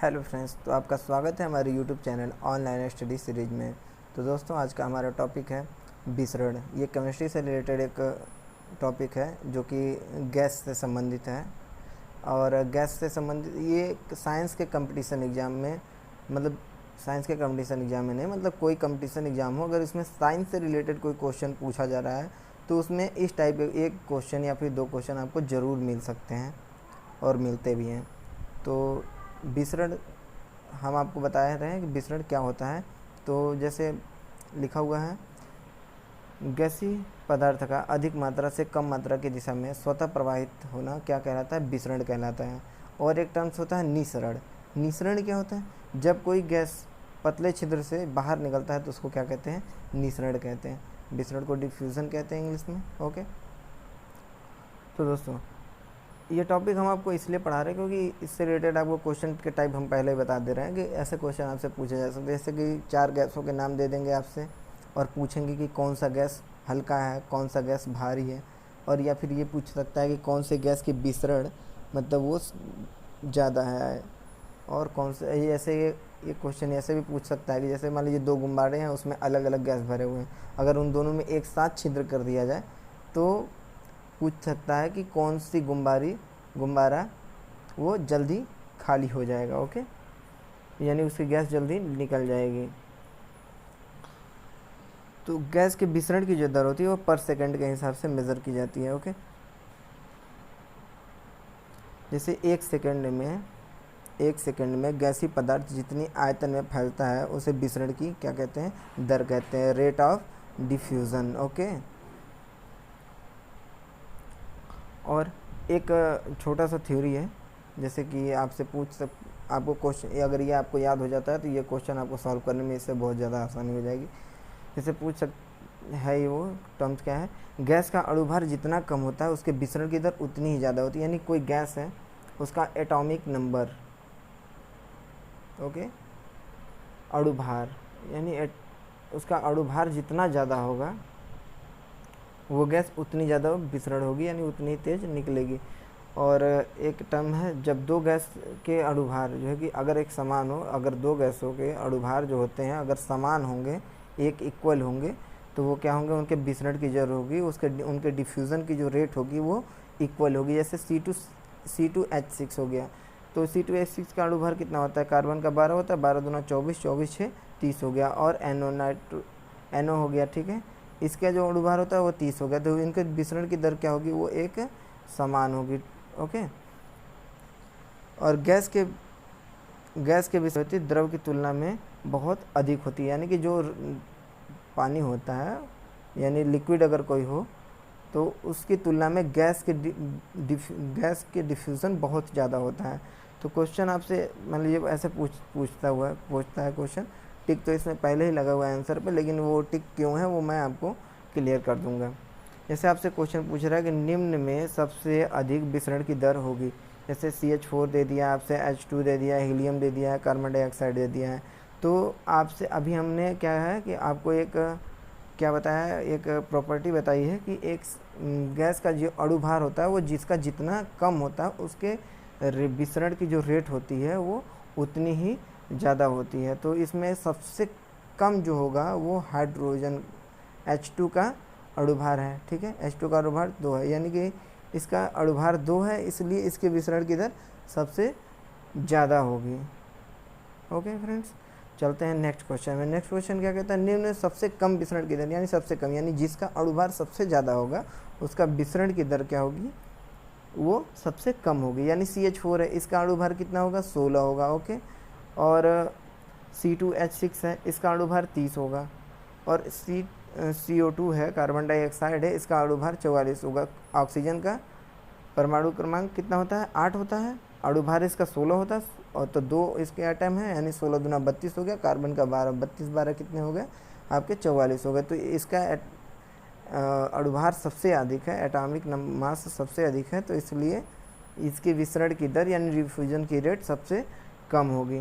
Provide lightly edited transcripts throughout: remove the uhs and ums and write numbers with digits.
Hello friends, तो आपका स्वागत है हमारे YouTube channel online study series में। तो दोस्तों, आज का हमारा टॉपिक है विसरण। ये केमिस्ट्री से रिलेटेड एक टॉपिक है जो कि गैस से संबंधित है। और गैस से संबंधित ये साइंस के कंपटीशन एग्ज़ाम में, मतलब साइंस के कंपटीशन एग्ज़ाम में नहीं, मतलब कोई कंपटीशन एग्ज़ाम हो, अगर इसमें साइंस से रिलेटेड कोई क्वेश्चन पूछा जा रहा है तो उसमें इस टाइप के एक क्वेश्चन या फिर दो क्वेश्चन आपको ज़रूर मिल सकते हैं और मिलते भी हैं। तो विसरण हम आपको बता रहे हैं कि विसरण क्या होता है। तो जैसे लिखा हुआ है, गैसीय पदार्थ का अधिक मात्रा से कम मात्रा की दिशा में स्वतः प्रवाहित होना क्या कहलाता है? विसरण कहलाता है। और एक टर्म्स होता है निसरण। निसरण क्या होता है? जब कोई गैस पतले छिद्र से बाहर निकलता है तो उसको क्या कहते हैं? निसरण कहते हैं। विसरण को डिफ्यूज़न कहते हैं इंग्लिश में। ओके, तो दोस्तों ये टॉपिक हम आपको इसलिए पढ़ा रहे हैं क्योंकि इससे रिलेटेड आपको क्वेश्चन के टाइप हम पहले ही बता दे रहे हैं कि ऐसे क्वेश्चन आपसे पूछे जा सकते हैं। जैसे कि 4 गैसों के नाम दे देंगे आपसे और पूछेंगे कि कौन सा गैस हल्का है, कौन सा गैस भारी है। और या फिर ये पूछ सकता है कि कौन से गैस की विसरण मतलब वो ज़्यादा है, और कौन से ये ऐसे ये क्वेश्चन ऐसे भी पूछ सकता है कि जैसे मान लीजिए 2 गुब्बारे हैं, उसमें अलग अलग गैस भरे हुए हैं, अगर उन दोनों में एक साथ छिद्र कर दिया जाए तो पूछ सकता है कि कौन सी गुब्बारा वो जल्दी खाली हो जाएगा। ओके, यानी उसकी गैस जल्दी निकल जाएगी। तो गैस के विसरण की जो दर होती है वो पर सेकंड के हिसाब से मेज़र की जाती है। ओके, जैसे एक सेकंड में गैसीय पदार्थ जितनी आयतन में फैलता है उसे विसरण की क्या कहते हैं? दर कहते हैं, रेट ऑफ डिफ्यूज़न। ओके, और एक छोटा सा थ्योरी है, जैसे कि आपको क्वेश्चन, अगर ये आपको याद हो जाता है तो ये क्वेश्चन आपको सॉल्व करने में इससे बहुत ज़्यादा आसानी हो जाएगी। जैसे है, ये वो टर्म्स क्या है? गैस का अणुभार जितना कम होता है उसके विसरण की दर उतनी ही ज़्यादा होती है। यानी कोई गैस है, उसका एटॉमिक नंबर, ओके, अणुभार, यानी उसका अणुभार जितना ज़्यादा होगा वो गैस उतनी ज़्यादा विसरण होगी, यानी उतनी तेज़ निकलेगी। और एक टर्म है, जब दो गैस के अणुभार जो है कि अगर एक समान हो, अगर दो गैसों के अणुभार जो होते हैं अगर समान होंगे, एक इक्वल होंगे, तो वो क्या होंगे? उनके विसरण की जरूरत होगी, उनके डिफ्यूज़न की जो रेट होगी वो इक्वल होगी। जैसे C2H6 हो गया, तो C2H6 का अणुभार कितना होता है? कार्बन का 12 होता है, 12 दूना 24, 24 6 30 हो गया। और NO हो गया, ठीक है, इसका जो अणुभार होता है वो 30 हो गया। तो इनके विसरण की दर क्या होगी? वो एक समान होगी। ओके, और गैस के विसरण द्रव की तुलना में बहुत अधिक होती है। यानी कि जो पानी होता है, यानी लिक्विड अगर कोई हो, तो उसकी तुलना में गैस के डिफ्यूज़न बहुत ज़्यादा होता है। तो क्वेश्चन आपसे मान लीजिए ऐसे पूछता है क्वेश्चन, टिक तो इसमें पहले ही लगा हुआ है आंसर पे, लेकिन वो टिक क्यों है वो मैं आपको क्लियर कर दूंगा। जैसे आपसे क्वेश्चन पूछ रहा है कि निम्न में सबसे अधिक विसरण की दर होगी। जैसे CH4 दे दिया, आपसे H2 दे दिया, हीलियम दे दिया है, कार्बन डाइऑक्साइड दे दिया है। तो आपसे अभी हमने क्या है कि आपको एक क्या बताया है, एक प्रॉपर्टी बताई है कि एक गैस का जो अणुभार होता है वो जिसका जितना कम होता है उसके विसरण की जो रेट होती है वो उतनी ही ज़्यादा होती है। तो इसमें सबसे कम जो होगा वो हाइड्रोजन H2 का अणुभार है। ठीक है, H2 का अणुभार 2 है, यानी कि इसका अणुभार 2 है, इसलिए इसके विसरण की दर सबसे ज़्यादा होगी। ओके फ्रेंड्स, चलते हैं नेक्स्ट क्वेश्चन में। नेक्स्ट क्वेश्चन क्या कहता है? निम्न में सबसे कम विसरण की दर, यानी सबसे कम, यानी जिसका अणुभार सबसे ज़्यादा होगा उसका विसरण की दर क्या होगी? वो सबसे कम होगी। यानी CH4 है, इसका अणुभार कितना होगा? 16 होगा। ओके, और C2H6 है, इसका अणुभार 30 होगा। और CO2 है, कार्बन डाइऑक्साइड है, इसका अणुभार 44 होगा। ऑक्सीजन का परमाणु क्रमांक कितना होता है? 8 होता है, अणुभार इसका 16 होता है, और तो 2 इसके एटम है, यानी 16 दूना 32 हो गया। कार्बन का 12, 32 12 कितने हो गए आपके? 44 हो गए। तो इसका अणुभार सबसे अधिक है, एटॉमिक मास सबसे अधिक है, तो इसलिए इसकी विसरण की दर यानी डिफ्यूजन की रेट सबसे कम होगी।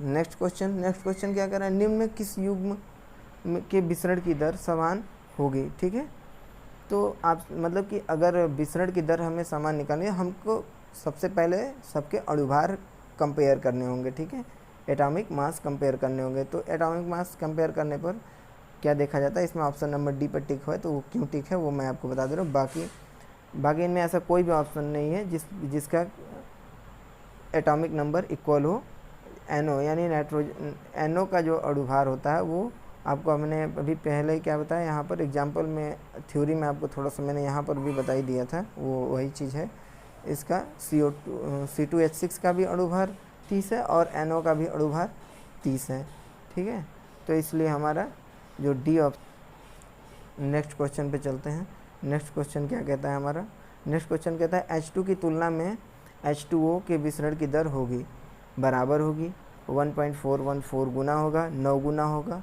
नेक्स्ट क्वेश्चन क्या कर रहा है? निम्न में किस युग्म के विसरण की दर समान होगी? ठीक है, तो आप मतलब कि अगर विसरण की दर हमें समान निकालनी है, हमको सबसे पहले सबके अणुभार कंपेयर करने होंगे, ठीक है, एटॉमिक मास कंपेयर करने होंगे। तो एटॉमिक मास कंपेयर करने पर क्या देखा जाता है, इसमें ऑप्शन नंबर डी पर टिक है, तो वो क्यों टिक है वो मैं आपको बता दे रहा हूँ। बाकी इनमें ऐसा कोई भी ऑप्शन नहीं है जिसका एटॉमिक नंबर इक्वल हो NO, यानी नाइट्रोजन NO का जो अणुभार होता है वो आपको हमने अभी पहले ही क्या बताया, यहाँ पर एग्जाम्पल में थ्योरी में आपको थोड़ा सा मैंने यहाँ पर भी बता ही दिया था, वो वही चीज़ है। इसका C2H6 का भी अणुभार 30 है और NO का भी अणुभार 30 है, ठीक है। तो इसलिए हमारा जो डी ऑप्शन। नेक्स्ट क्वेश्चन पे चलते हैं। नेक्स्ट क्वेश्चन क्या कहता है हमारा, नेक्स्ट क्वेश्चन कहता है H2 की तुलना में H2O के विसरण की दर होगी, बराबर होगी, 1.414 गुना होगा, 9 गुना होगा,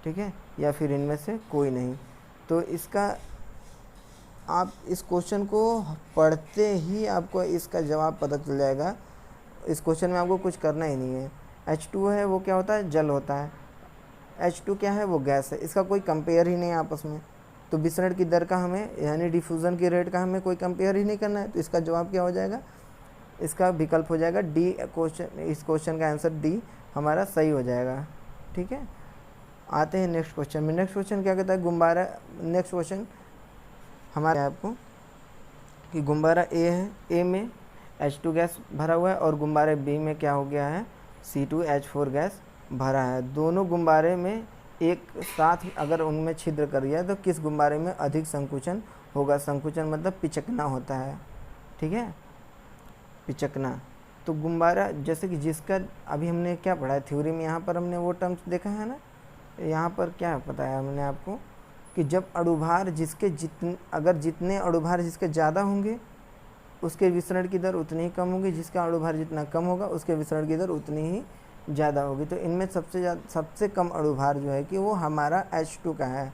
ठीक है, या फिर इनमें से कोई नहीं। तो इसका आप इस क्वेश्चन को पढ़ते ही आपको इसका जवाब पता चल जाएगा। इस क्वेश्चन में आपको कुछ करना ही नहीं है। H2 है वो क्या होता है, जल होता है। H2 क्या है, वो गैस है। इसका कोई कंपेयर ही नहीं है आपस में। तो विसरण की दर का हमें, यानी डिफ्यूज़न की रेट का हमें कोई कंपेयर ही नहीं करना है। तो इसका जवाब क्या हो जाएगा, इसका विकल्प हो जाएगा डी। क्वेश्चन, इस क्वेश्चन का आंसर डी हमारा सही हो जाएगा, ठीक है। आते हैं नेक्स्ट क्वेश्चन में। नेक्स्ट क्वेश्चन क्या कहता है, गुब्बारा। नेक्स्ट क्वेश्चन हमारा आपको कि गुब्बारा ए है, ए में H2 गैस भरा हुआ है और गुब्बारे बी में क्या हो गया है, C2H4 गैस भरा है। दोनों गुब्बारे में एक साथ अगर उनमें छिद्र कर दिया तो किस गुब्बारे में अधिक संकुचन होगा। संकुचन मतलब पिचकना होता है, ठीक है, पिचकना। तो गुब्बारा जैसे कि जिसका अभी हमने क्या पढ़ा है थ्योरी में, यहाँ पर हमने वो टर्म्स देखा है ना। यहाँ पर क्या बताया हमने आपको कि जब अणुभार जिसके अगर जितने अणुभार जिसके ज़्यादा होंगे उसके विसरण की दर उतनी ही कम होगी, जिसका अणुभार जितना कम होगा उसके विसरण की दर उतनी ही ज़्यादा होगी। तो इनमें सबसे कम अणुभार जो है कि वो हमारा H2 का है।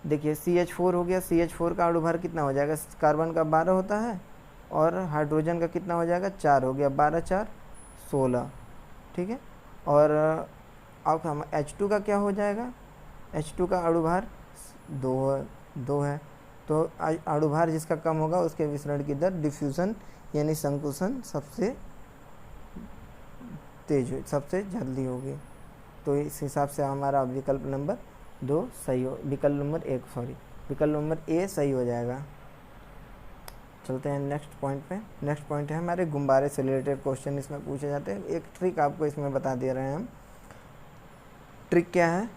देखिए CH4 हो गया, CH4 का अणुभार कितना हो जाएगा, कार्बन का 12 होता है और हाइड्रोजन का कितना हो जाएगा, 4 हो गया, 12 4 16, ठीक है। और अब हम H2 का क्या हो जाएगा, H2 का अणुभार 2 है। तो अणुभार जिसका कम होगा उसके विसरण की दर, डिफ्यूज़न यानी संकुचन सबसे तेज, सबसे जल्दी होगी। तो इस हिसाब से हमारा विकल्प नंबर 2 सही हो, विकल्प नंबर 1 सॉरी, विकल्प नंबर ए सही हो जाएगा। चलते हैं नेक्स्ट पॉइंट पे। नेक्स्ट पॉइंट है हमारे गुब्बारे से रिलेटेड क्वेश्चन इसमें पूछे जाते हैं। एक ट्रिक आपको इसमें बता दे रहे हैं हम। ट्रिक क्या है,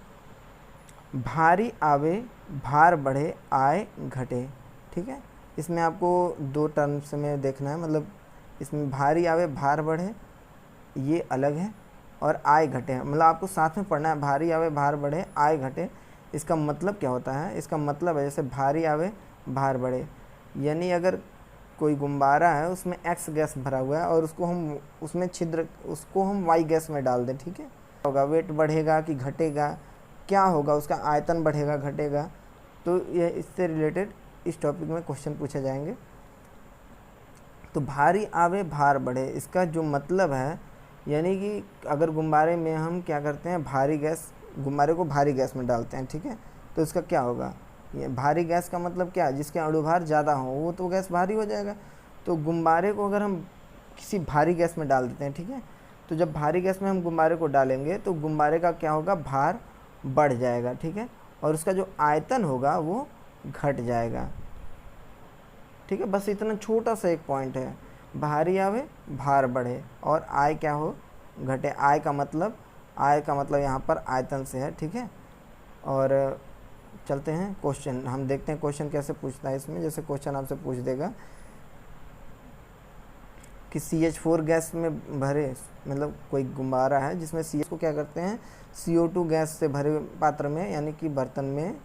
भारी आवे भार बढ़े आय घटे, ठीक है। इसमें आपको 2 टर्म्स में देखना है, मतलब इसमें भारी आवे भार बढ़े ये अलग है और आय घटे, मतलब आपको साथ में पढ़ना है। भारी आवे भार बढ़े आय घटे, इसका मतलब क्या होता है, इसका मतलब है जैसे भारी आवे भार बढ़े, यानी अगर कोई गुब्बारा है उसमें X गैस भरा हुआ है और उसको हम उसमें छिद्र, उसको हम Y गैस में डाल दें, ठीक है, होगा वेट बढ़ेगा कि घटेगा, क्या होगा, उसका आयतन बढ़ेगा घटेगा। तो ये इससे रिलेटेड इस टॉपिक में क्वेश्चन पूछे जाएंगे। तो भारी आवे भार बढ़े, इसका जो मतलब है, यानी कि अगर गुब्बारे में हम क्या करते हैं, भारी गैस, गुब्बारे को भारी गैस में डालते हैं, ठीक है, तो इसका क्या होगा, ये भारी गैस का मतलब क्या, जिसके अणुभार ज़्यादा हो वो तो गैस भारी हो जाएगा। तो गुब्बारे को अगर हम किसी भारी गैस में डाल देते हैं, ठीक है, तो जब भारी गैस में हम गुब्बारे को डालेंगे तो गुब्बारे का क्या होगा, भार बढ़ जाएगा, ठीक है, और उसका जो आयतन होगा वो घट जाएगा, ठीक है। बस इतना छोटा सा एक पॉइंट है, भारी आवे भार बढ़े और आय क्या हो, घटे। आय का मतलब यहाँ पर आयतन से है, ठीक है। और चलते हैं क्वेश्चन, हम देखते हैं क्वेश्चन कैसे पूछता है इसमें। जैसे क्वेश्चन आपसे पूछ देगा कि CH4 गैस में भरे, मतलब कोई गुब्बारा है जिसमें CH को क्या करते हैं, CO2 गैस से भरे पात्र में यानी कि बर्तन में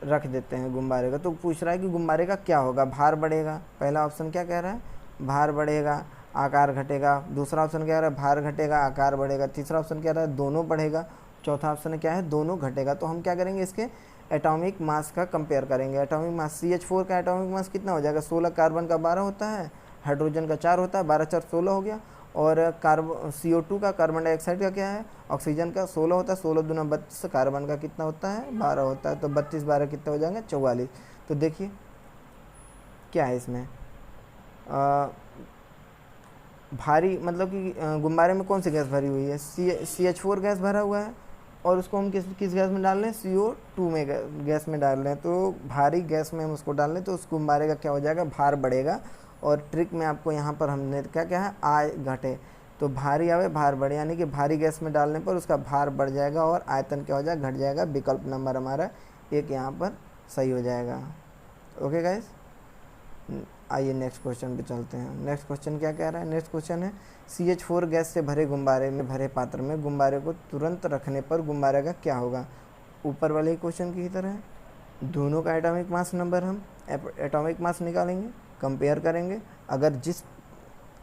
रख देते हैं गुब्बारे का। तो पूछ रहा है कि गुब्बारे का क्या होगा, भार बढ़ेगा। पहला ऑप्शन क्या कह रहा है, भार बढ़ेगा आकार घटेगा। दूसरा ऑप्शन क्या रहा है, भार घटेगा आकार बढ़ेगा। तीसरा ऑप्शन क्या रहा है, दोनों बढ़ेगा। चौथा ऑप्शन क्या है, दोनों घटेगा। तो हम क्या करेंगे, इसके एटॉमिक मास का कंपेयर करेंगे। एटॉमिक मास, CH4 का एटॉमिक मास कितना हो जाएगा, 16, कार्बन का 12 होता है, हाइड्रोजन का 4 होता है, 12 4 16 हो गया। और CO2 का, कार्बन डाइऑक्साइड का क्या है, ऑक्सीजन का 16 होता है, 16 दूना 32, कार्बन का कितना होता है, 12 होता है। तो 32 12 कितने हो जाएंगे, 44। तो देखिए क्या है इसमें, भारी मतलब कि गुब्बारे में कौन सी गैस भरी हुई है, CH4 गैस भरा हुआ है, और उसको हम किस गैस में डाल रहे हैं, CO2 में गैस में डाल रहे हैं। तो भारी गैस में हम उसको डाल रहे हैं, तो उस गुब्बारे का क्या हो जाएगा, भार बढ़ेगा। और ट्रिक में आपको यहाँ पर हमने क्या है, आय घटे, तो भारी आवे भार बढ़े, यानी कि भारी गैस में डालने पर उसका भार बढ़ जाएगा और आयतन क्या हो जाएगा, घट जाएगा। विकल्प नंबर हमारा एक यहाँ पर सही हो जाएगा। ओके गाइस, आइए नेक्स्ट क्वेश्चन पे चलते हैं। नेक्स्ट क्वेश्चन क्या कह रहा है, नेक्स्ट क्वेश्चन है CH4 गैस से भरे गुब्बारे में भरे पात्र में गुब्बारे को तुरंत रखने पर गुब्बारे का क्या होगा। ऊपर वाले ही क्वेश्चन की तरह है, दोनों का एटॉमिक मास नंबर हम एटॉमिक मास निकालेंगे, कंपेयर करेंगे। अगर जिस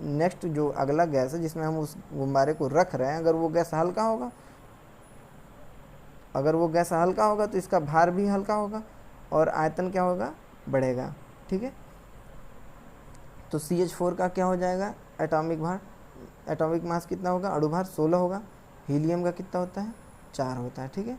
नेक्स्ट जो अगला गैस है जिसमें हम उस गुब्बारे को रख रहे हैं, अगर वो गैस हल्का होगा, अगर वो गैस हल्का होगा तो इसका भार भी हल्का होगा और आयतन क्या होगा, बढ़ेगा। ठीक है, तो CH4 का क्या हो जाएगा, एटॉमिक भार, एटॉमिक मास कितना होगा, अणु भार 16 होगा। हीलियम का कितना होता है, 4 होता है। ठीक है,